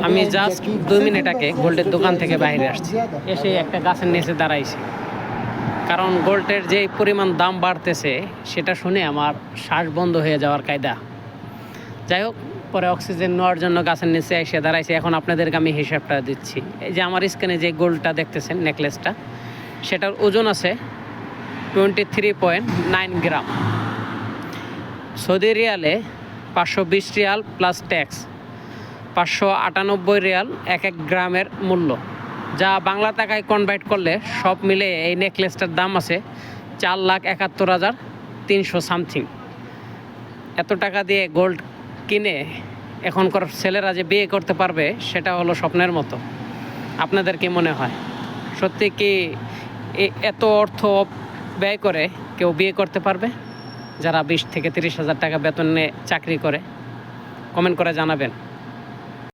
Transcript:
আমি just 2 minute আগে গোল্ডের দোকান থেকে বাইরে আসছি, এসে একটা গাছের নিচে দাঁড়াইছি। কারণ গোল্ডের যে পরিমাণ দাম বাড়তেছে সেটা শুনে আমার শ্বাস বন্ধ হয়ে যাওয়ার কায়দা। যাই হোক, পরে অক্সিজেন নেওয়ার জন্য গাছের নিচে এসে দাঁড়াইছি। এখন আপনাদেরকে আমি হিসাবটা দিচ্ছি। এই যে আমার স্ক্রিনে যে গোল্ডটা দেখতেছেন, নেকলেসটা, সেটার ওজন আছে 23.9 গ্রাম। সৌদি রিয়ালে 520 রিয়াল প্লাস ট্যাক্স, 598 রিয়াল এক গ্রামের মূল্য, যা বাংলা টাকায় কনভার্ট করলে সব মিলে এই নেকলেসটার দাম আছে 4,71,300 সামথিং। এত টাকা দিয়ে গোল্ড কিনে এখনকার ছেলেরা যে বিয়ে করতে পারবে সেটা হলো স্বপ্নের মতো। আপনাদের কি মনে হয়, সত্যি কি এত অর্থ ব্যয় করে কেউ বিয়ে করতে পারবে? যারা 20 থেকে 30 হাজার টাকা বেতন নিয়ে চাকরি করে, কমেন্ট করে জানাবেন।